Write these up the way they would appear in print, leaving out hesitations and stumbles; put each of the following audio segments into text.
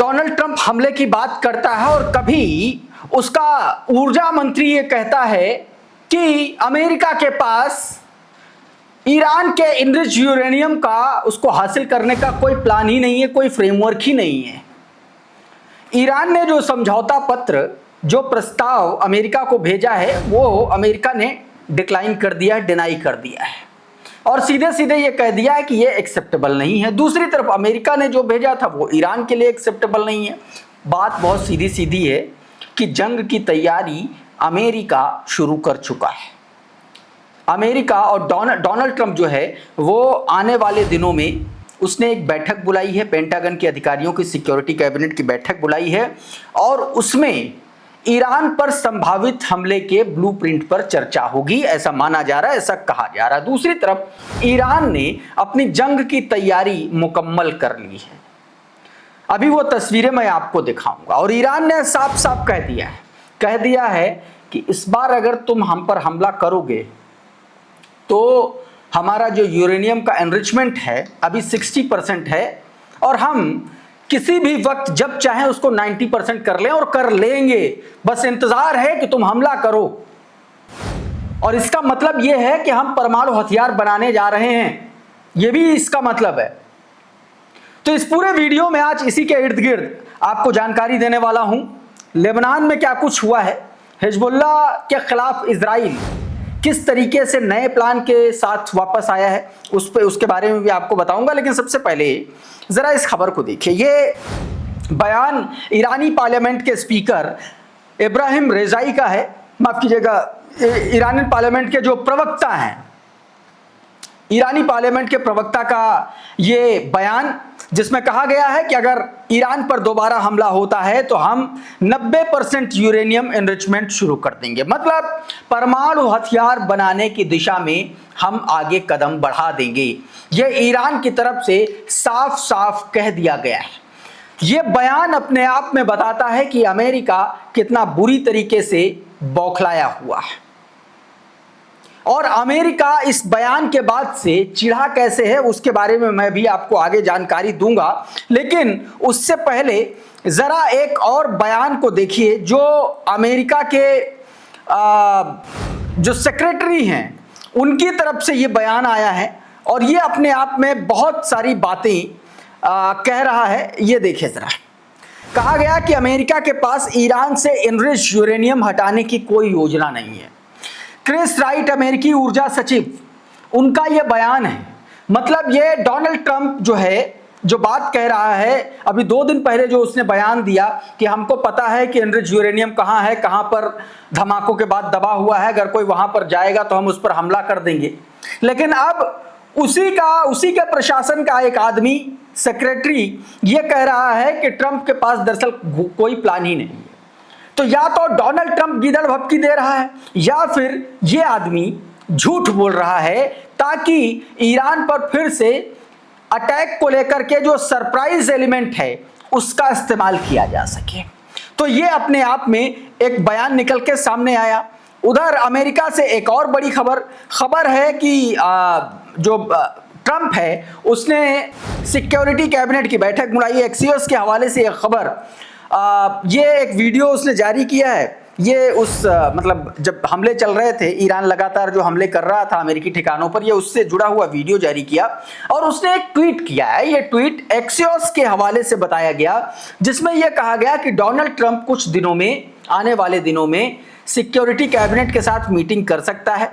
Donald Trump हमले की बात करता है और कभी उसका ऊर्जा मंत्री ये कहता है कि अमेरिका के पास ईरान के इनरिच यूरेनियम का उसको हासिल करने का कोई प्लान ही नहीं है, कोई फ्रेमवर्क ही नहीं है। ईरान ने जो समझौता पत्र, जो प्रस्ताव अमेरिका को भेजा है, वो अमेरिका ने डिक्लाइन कर दिया है, डिनाई कर दिया है और सीधे सीधे ये कह दिया है कि ये एक्सेप्टेबल नहीं है। दूसरी तरफ अमेरिका ने जो भेजा था वो ईरान के लिए एक्सेप्टेबल नहीं है। बात बहुत सीधी सीधी है कि जंग की तैयारी अमेरिका शुरू कर चुका है। अमेरिका और डोनाल्ड ट्रंप जो है वो आने वाले दिनों में उसने एक बैठक बुलाई है, पेंटागन के अधिकारियों की सिक्योरिटी कैबिनेट की बैठक बुलाई है और उसमें ईरान पर संभावित हमले के ब्लूप्रिंट पर चर्चा होगी, ऐसा माना जा रहा है, ऐसा कहा जा रहा है। दूसरी तरफ ईरान ने अपनी जंग की तैयारी मुकम्मल कर ली है। अभी वो तस्वीरें मैं आपको दिखाऊंगा और ईरान ने साफ साफ कह दिया है कि इस बार अगर तुम हम पर हमला करोगे तो हमारा जो यूरेनियम का एनरिचमेंट है अभी 60% है और हम किसी भी वक्त जब चाहें उसको 90% कर लें और कर लेंगे, बस इंतजार है कि तुम हमला करो। और इसका मतलब यह है कि हम परमाणु हथियार बनाने जा रहे हैं, यह भी इसका मतलब है। तो इस पूरे वीडियो में आज इसी के इर्द गिर्द आपको जानकारी देने वाला हूं। लेबनान में क्या कुछ हुआ है, हिजबुल्लाह के खिलाफ इजराइल किस तरीके से नए प्लान के साथ वापस आया है, उसके बारे में भी आपको बताऊंगा। लेकिन सबसे पहले जरा इस खबर को देखिए। ये बयान ईरानी पार्लियामेंट के स्पीकर इब्राहिम रेजाई का है, माफ कीजिएगा, ईरानी पार्लियामेंट के जो प्रवक्ता हैं, ईरानी पार्लियामेंट के प्रवक्ता का ये बयान, जिसमें कहा गया है कि अगर ईरान पर दोबारा हमला होता है तो हम 90% यूरेनियम एनरिचमेंट शुरू कर देंगे। मतलब परमाणु हथियार बनाने की दिशा में हम आगे कदम बढ़ा देंगे। यह ईरान की तरफ से साफ साफ कह दिया गया है। यह बयान अपने आप में बताता है कि अमेरिका कितना बुरी तरीके से बौखलाया हुआ है और अमेरिका इस बयान के बाद से चिढ़ा कैसे है उसके बारे में मैं भी आपको आगे जानकारी दूंगा। लेकिन उससे पहले जरा एक और बयान को देखिए जो अमेरिका के जो सेक्रेटरी हैं उनकी तरफ से ये बयान आया है और ये अपने आप में बहुत सारी बातें कह रहा है। ये देखिए जरा, कहा गया कि अमेरिका के पास ईरान से एनरिच्ड यूरेनियम हटाने की कोई योजना नहीं है। क्रिस राइट, अमेरिकी ऊर्जा सचिव, उनका यह बयान है। मतलब ये डोनाल्ड ट्रंप जो है जो बात कह रहा है, अभी 2 दिन पहले जो उसने बयान दिया कि हमको पता है कि एनरिच्ड यूरेनियम कहाँ है, कहाँ पर धमाकों के बाद दबा हुआ है, अगर कोई वहां पर जाएगा तो हम उस पर हमला कर देंगे। लेकिन अब उसी के प्रशासन का एक आदमी, सेक्रेटरी, ये कह रहा है कि ट्रंप के पास दरअसल कोई प्लान ही नहीं है। तो या तो डोनाल्ड ट्रंप गीदड़ भपकी दे रहा है या फिर ये आदमी झूठ बोल रहा है ताकि ईरान पर फिर से अटैक को लेकर के जो सरप्राइज एलिमेंट है उसका इस्तेमाल किया जा सके। तो ये अपने आप में एक बयान निकल के सामने आया। उधर अमेरिका से एक और बड़ी खबर है कि जो ट्रंप है उसने सिक्योरिटी कैबिनेट की बैठक बुलाई। एक्सियोस के हवाले से एक खबर, ये एक वीडियो उसने जारी किया है। ये मतलब जब हमले चल रहे थे, ईरान लगातार जो हमले कर रहा था अमेरिकी ठिकानों पर, ये उससे जुड़ा हुआ वीडियो जारी किया और उसने एक ट्वीट किया है। ये ट्वीट एक्सियोस के हवाले से बताया गया जिसमें यह कहा गया कि डोनाल्ड ट्रंप कुछ दिनों में, आने वाले दिनों में सिक्योरिटी कैबिनेट के साथ मीटिंग कर सकता है,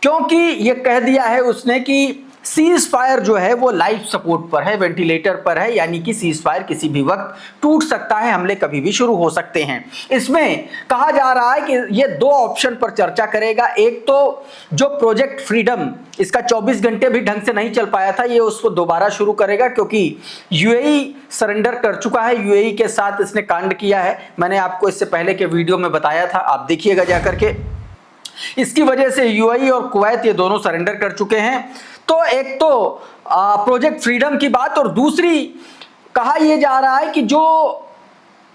क्योंकि ये कह दिया है उसने कि सीज फायर जो है वो लाइफ सपोर्ट पर है, वेंटिलेटर पर है, यानी कि सीज फायर किसी भी वक्त टूट सकता है, हमले कभी भी शुरू हो सकते हैं। इसमें कहा जा रहा है कि ये 2 ऑप्शन पर चर्चा करेगा। एक तो जो प्रोजेक्ट फ्रीडम, इसका 24 घंटे भी ढंग से नहीं चल पाया था, ये उसको दोबारा शुरू करेगा क्योंकि यूएई सरेंडर कर चुका है, यूएई के साथ इसने कांड किया है। मैंने आपको इससे पहले के वीडियो में बताया था, आप देखिएगा जाकर के। इसकी वजह से यूएई और कुवैत ये दोनों सरेंडर कर चुके हैं। तो एक तो प्रोजेक्ट फ्रीडम की बात, और दूसरी कहा यह जा रहा है कि जो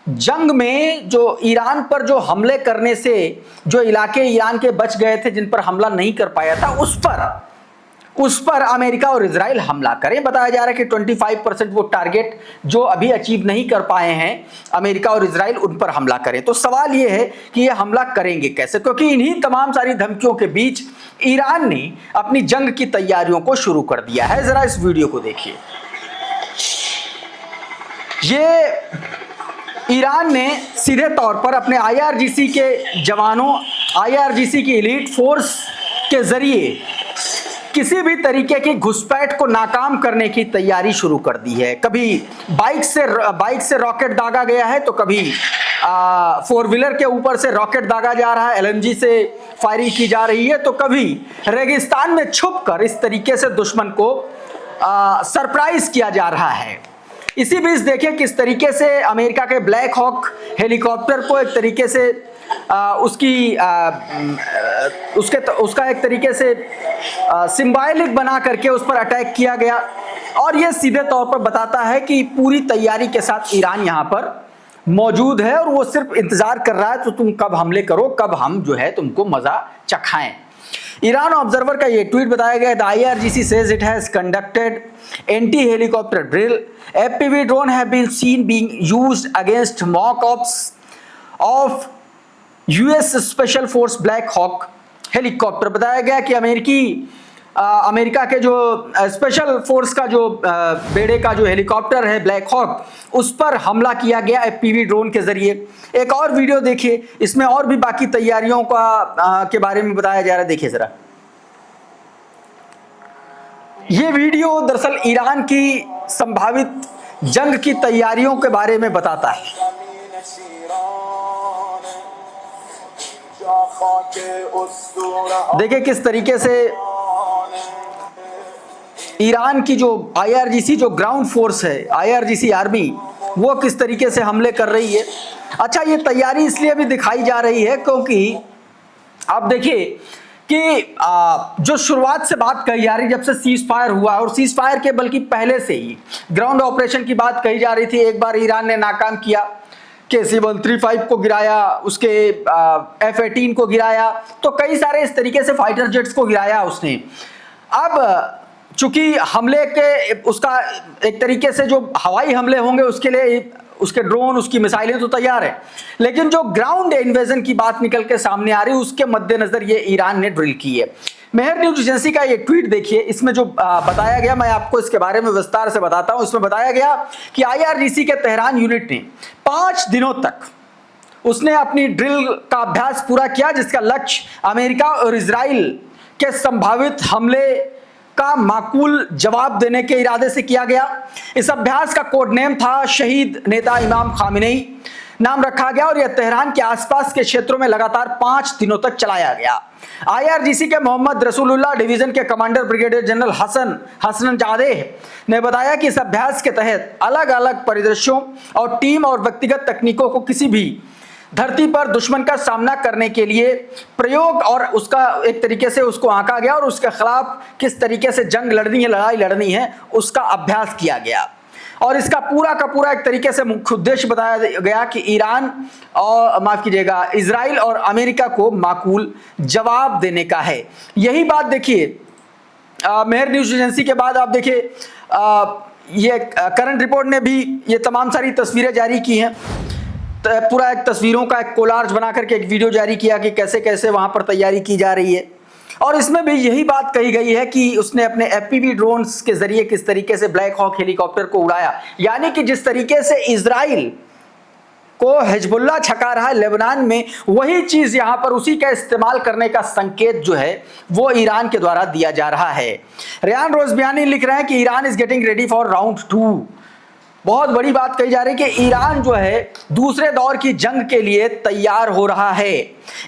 जंग में जो ईरान पर जो हमले करने से जो इलाके ईरान के बच गए थे, जिन पर हमला नहीं कर पाया था, उस पर अमेरिका और इजराइल हमला करें। बताया जा रहा है कि 25% वो टारगेट जो अभी अचीव नहीं कर पाए हैं अमेरिका और इजराइल, उन पर हमला करें। तो सवाल ये है कि ये हमला करेंगे कैसे, क्योंकि इन्हीं तमाम सारी धमकियों के बीच ईरान ने अपनी जंग की तैयारियों को शुरू कर दिया है। जरा इस वीडियो को देखिए। ये ईरान ने सीधे तौर पर अपने IRGC के जवानों, IRGC की एलीट फोर्स के जरिए किसी भी तरीके की घुसपैठ को नाकाम करने की तैयारी शुरू कर दी है। कभी बाइक से रॉकेट दागा गया है, तो कभी 4 व्हीलर के ऊपर से रॉकेट दागा जा रहा है, LMG से फायरिंग की जा रही है, तो कभी रेगिस्तान में छुपकर इस तरीके से दुश्मन को सरप्राइज किया जा रहा है। इसी बीच देखिए किस तरीके से अमेरिका के ब्लैक हॉक हेलीकॉप्टर को एक तरीके से उसका एक तरीके से सिंबॉलिक बना करके उस पर अटैक किया गया। और यह सीधे तौर पर बताता है कि पूरी तैयारी के साथ ईरान यहां पर मौजूद है और वो सिर्फ इंतजार कर रहा है तो तुम कब हमले करो, कब हम जो है तुमको मजा चखाएं। ईरान ऑब्जर्वर का ये ट्वीट बताया गया, the IRGC says it has conducted anti-helicopter drill. FPV drone have been seen being used against mock-ups of US Special Force Black Hawk helicopter. बताया गया कि अमेरिका के जो स्पेशल फोर्स का जो बेड़े का जो हेलीकॉप्टर है ब्लैक हॉक, उस पर हमला किया गया FPV ड्रोन के जरिए। एक और वीडियो देखिए, इसमें और भी बाकी तैयारियों के बारे में बताया जा रहा है। देखिए जरा, ये वीडियो दरअसल ईरान की संभावित जंग की तैयारियों के बारे में बताता है। देखिए किस तरीके से ईरान की जो IRGC जो ग्राउंड फोर्स है, IRGC आर्मी, वो किस तरीके से हमले कर रही है। अच्छा, ये तैयारी इसलिए भी दिखाई जा रही है क्योंकि आप देखिए कि जो शुरुआत से बात कही जा रही, जब से सीज फायर हुआ, और सीज फायर के बल्कि पहले से ही ग्राउंड ऑपरेशन की बात कही जा रही थी। एक बार ईरान ने नाकाम किया, KC-135 को गिराया, उसके F-18 को गिराया, तो कई सारे इस तरीके से फाइटर जेट्स को गिराया उसने। अब चूंकि हमले के उसका एक तरीके से जो हवाई हमले होंगे उसके लिए उसके ड्रोन, उसकी मिसाइलें तो तैयार है, लेकिन जो ग्राउंड इन्वेजन की बात निकल के सामने आ रही है उसके मद्देनजर ये ईरान ने ड्रिल की है। मेहर न्यूज एजेंसी का ये ट्वीट देखिए, इसमें जो बताया गया, मैं आपको इसके बारे में विस्तार से बताता हूं। इसमें बताया गया कि IRGC के तेहरान यूनिट ने 5 दिनों तक उसने अपनी ड्रिल का अभ्यास पूरा किया, जिसका लक्ष्य अमेरिका और इजराइल के संभावित हमले का माकूल जवाब देने के इरादे से किया गया। इस अभ्यास का कोड नेम था शहीद नेता इमाम खामेनी नाम रखा गया और यह तेहरान के आसपास के क्षेत्रों में लगातार 5 दिनों तक चलाया गया। IRGC के मोहम्मद रसूलुल्लाह डिवीजन के कमांडर ब्रिगेडियर जनरल हसनजादेह ने बताया कि इस अभ्यास के तहत अलग अलग परिदृश्यों और टीम और व्यक्तिगत तकनीकों को किसी भी धरती पर दुश्मन का सामना करने के लिए प्रयोग और उसका एक तरीके से उसको आंका गया और उसके खिलाफ किस तरीके से जंग लड़नी है, लड़ाई लड़नी है, उसका अभ्यास किया गया। और इसका पूरा का पूरा एक तरीके से मुख्य उद्देश्य बताया गया कि ईरान और माफ कीजिएगा इजराइल और अमेरिका को माकूल जवाब देने का है। यही बात देखिए मेहर न्यूज एजेंसी के बाद आप देखिए ये करंट रिपोर्ट ने भी ये तमाम सारी तस्वीरें जारी की हैं। पूरा एक तस्वीरों का एक कोलार्ज बना करके एक वीडियो जारी किया कि कैसे कैसे वहां पर तैयारी की जा रही है। और इसमें भी यही बात कही गई है कि उसने अपने FPV ड्रोन्स के जरिए किस तरीके से ब्लैक हॉक हेलीकॉप्टर को उड़ाया, यानी कि जिस तरीके से इजराइल को हिजबुल्लाह छका रहा है लेबनान में, वही चीज यहां पर उसी का इस्तेमाल करने का संकेत जो है वो ईरान के द्वारा दिया जा रहा है। रेयान रोजबियानी लिख रहे हैं कि Iran is getting ready for round 2। बहुत बड़ी बात कही जा रही है कि ईरान जो है दूसरे दौर की जंग के लिए तैयार हो रहा है।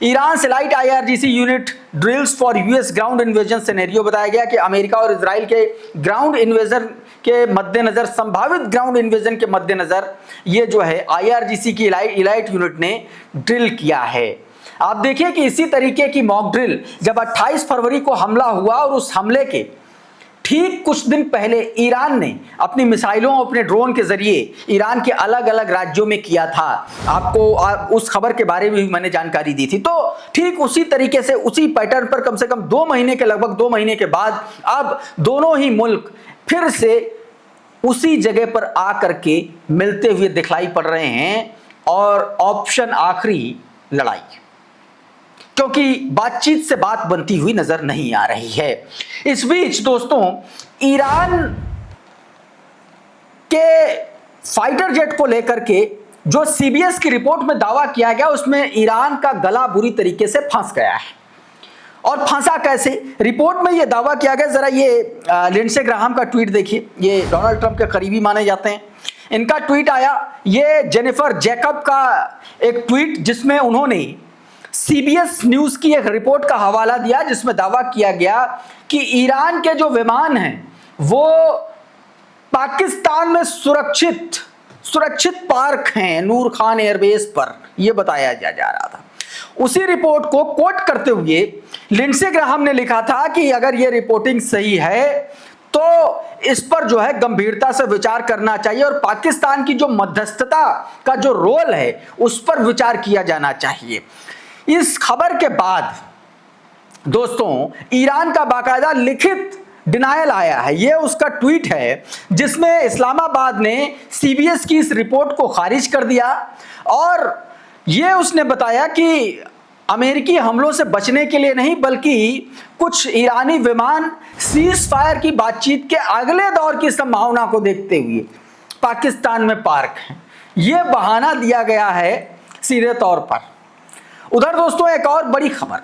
ईरान से light IRGC unit drills for US ground invasion scenario. बताया गया कि अमेरिका और इजराइल के ग्राउंड इन्वेजन के मद्देनजर, संभावित ग्राउंड इन्वेजन के मद्देनजर ये जो है IRGC की इलाइट यूनिट ने ड्रिल किया है। आप देखिए कि इसी तरीके की मॉक ड्रिल जब 28 फरवरी को हमला हुआ और उस हमले के ठीक कुछ दिन पहले ईरान ने अपनी मिसाइलों, अपने ड्रोन के जरिए ईरान के अलग अलग राज्यों में किया था। आपको उस खबर के बारे में भी मैंने जानकारी दी थी। तो ठीक उसी तरीके से, उसी पैटर्न पर कम से कम 2 महीने के, लगभग 2 महीने के बाद अब दोनों ही मुल्क फिर से उसी जगह पर आकर के मिलते हुए दिखलाई पड़ रहे हैं, और ऑप्शन आखिरी लड़ाई, क्योंकि बातचीत से बात बनती हुई नजर नहीं आ रही है। इस बीच दोस्तों, ईरान के फाइटर जेट को लेकर के जो सीबीएस की रिपोर्ट में दावा किया गया, उसमें ईरान का गला बुरी तरीके से फंस गया है। और फंसा कैसे? रिपोर्ट में यह दावा किया गया, जरा ये लिंडसे ग्राहम का ट्वीट देखिए। ये डोनाल्ड ट्रंप के करीबी माने जाते हैं। इनका ट्वीट आया, ये जेनिफर जैकब का एक ट्वीट, जिसमें उन्होंने सीबीएस न्यूज की एक रिपोर्ट का हवाला दिया, जिसमें दावा किया गया कि ईरान के जो विमान हैं वो पाकिस्तान में सुरक्षित पार्क हैं नूर खान एयरबेस पर, यह बताया जा रहा था। उसी रिपोर्ट को कोट करते हुए लिंडसे ग्राहम ने लिखा था कि अगर यह रिपोर्टिंग सही है तो इस पर जो है गंभीरता से विचार करना चाहिए, और पाकिस्तान की जो मध्यस्थता का जो रोल है उस पर विचार किया जाना चाहिए। इस खबर के बाद दोस्तों, ईरान का बाकायदा लिखित डिनायल आया है। यह उसका ट्वीट है, जिसमें इस्लामाबाद ने सीबीएस की इस रिपोर्ट को खारिज कर दिया, और यह उसने बताया कि अमेरिकी हमलों से बचने के लिए नहीं, बल्कि कुछ ईरानी विमान सीज फायर की बातचीत के अगले दौर की संभावना को देखते हुए पाकिस्तान में पार्क हैं। यह बहाना दिया गया है सीधे तौर पर। उधर दोस्तों, एक और बड़ी खबर,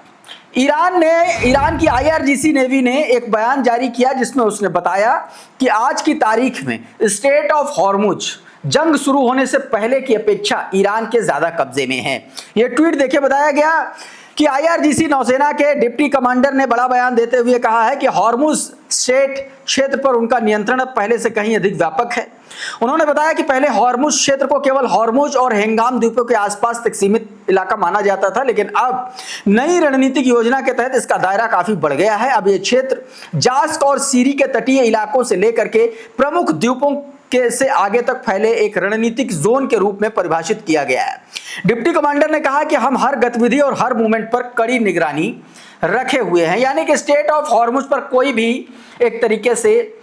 ईरान की आईआरजीसी नेवी ने एक बयान जारी किया, जिसमें उसने बताया कि आज की तारीख में स्ट्रेट ऑफ हॉर्मुज जंग शुरू होने से पहले की अपेक्षा ईरान के ज्यादा कब्जे में है। यह ट्वीट देखिए, बताया गया कि आईआरजीसी नौसेना के डिप्टी कमांडर ने बड़ा बयान देते हुए कहा है कि हॉर्मुज स्ट्रेट क्षेत्र पर उनका नियंत्रण अब पहले से कहीं अधिक व्यापक है। उन्होंने बताया कि पहले हॉर्मुज क्षेत्र को केवल हॉर्मुज और हेंगाम द्वीपों के आसपास तक सीमित इलाका माना जाता था, लेकिन अब नई रणनीतिक योजना के तहत इसका दायरा काफी बढ़ गया है। अब यह क्षेत्र जास्क और सीरी के तटीय इलाकों से लेकर के प्रमुख द्वीपों के से आगे तक फैले एक रणनीतिक जोन के रूप में परिभाषित किया गया है। डिप्टी कमांडर ने कहा कि हम हर गतिविधि और हर मूवमेंट पर कड़ी निगरानी रखे हुए हैं, यानी कि स्ट्रेट ऑफ हॉर्मुज पर कोई भी एक तरीके से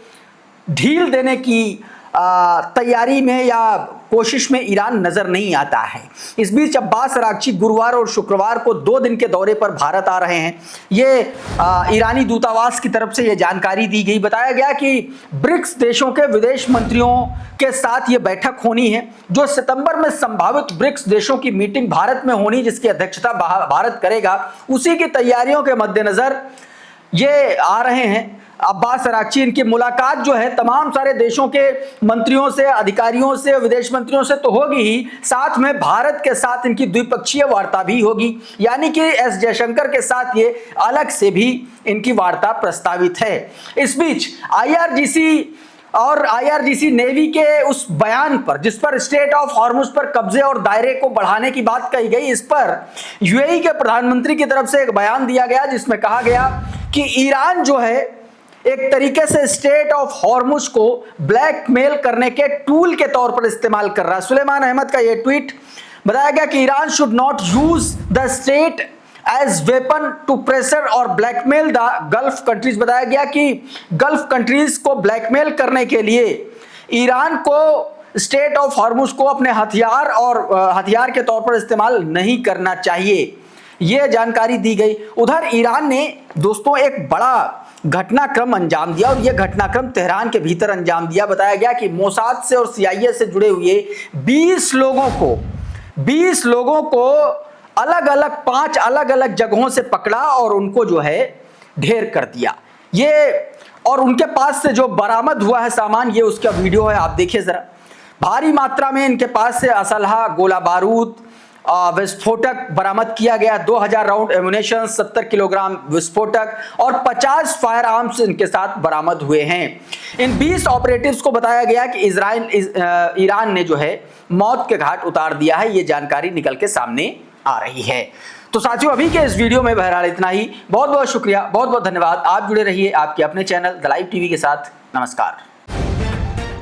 ढील देने की तैयारी में या कोशिश में ईरान नजर नहीं आता है। इस बीच अब्बास अरागची गुरुवार और शुक्रवार को 2 दिन के दौरे पर भारत आ रहे हैं। ये ईरानी दूतावास की तरफ से ये जानकारी दी गई। बताया गया कि ब्रिक्स देशों के विदेश मंत्रियों के साथ ये बैठक होनी है, जो सितंबर में संभावित ब्रिक्स देशों की मीटिंग भारत में होनी, जिसकी अध्यक्षता भारत करेगा। उसी की तैयारियों के मद्देनजर ये आ रहे हैं अब्बास अरागची। इनकी मुलाकात जो है तमाम सारे देशों के मंत्रियों से, अधिकारियों से, विदेश मंत्रियों से तो होगी ही, साथ में भारत के साथ इनकी द्विपक्षीय वार्ता भी होगी, यानी कि एस जयशंकर के साथ ये अलग से भी इनकी वार्ता प्रस्तावित है। इस बीच आईआरजीसी नेवी के उस बयान पर, जिस पर स्ट्रेट ऑफ हॉर्मुज पर कब्जे और दायरे को बढ़ाने की बात कही गई, इस पर यूएई के प्रधानमंत्री की तरफ से एक बयान दिया गया, जिसमें कहा गया कि ईरान जो है एक तरीके से स्ट्रेट ऑफ हॉर्मुज को ब्लैकमेल करने के टूल के तौर पर इस्तेमाल कर रहा है। सुलेमान अहमद का यह ट्वीट, बताया गया कि Iran should not use the strait as weapon to pressure और ब्लैकमेल द गल्फ कंट्रीज। बताया गया कि गल्फ कंट्रीज को ब्लैकमेल करने के लिए ईरान को स्ट्रेट ऑफ हॉर्मुज को अपने हथियार के तौर पर इस्तेमाल नहीं करना चाहिए, यह जानकारी दी गई। उधर ईरान ने दोस्तों एक बड़ा घटनाक्रम अंजाम दिया, और यह घटनाक्रम तेहरान के भीतर अंजाम दिया। बताया गया कि मोसाद से और सीआईए से जुड़े हुए 20 लोगों को अलग अलग 5 अलग अलग जगहों से पकड़ा और उनको जो है ढेर कर दिया। ये और उनके पास से जो बरामद हुआ है सामान, ये उसका वीडियो है, आप देखिए जरा। भारी मात्रा में इनके पास से असलहा, गोला बारूद, विस्फोटक बरामद किया गया। 2000 राउंड एम्यूनेशन, 70 किलोग्राम विस्फोटक और 50 फायर आर्म्स इनके साथ बरामद हुए हैं। इन 20 ऑपरेटिव्स को बताया गया कि ईरान ने जो है मौत के घाट उतार दिया है। ये जानकारी निकल के सामने आ रही है। तो साथियों, अभी के इस वीडियो में बहरहाल इतना ही। बहुत बहुत शुक्रिया, बहुत बहुत धन्यवाद। आप जुड़े रहिए आपके अपने चैनल द लाइव टीवी के साथ। नमस्कार।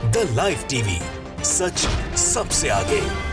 द लाइव टीवी, सच सबसे आगे।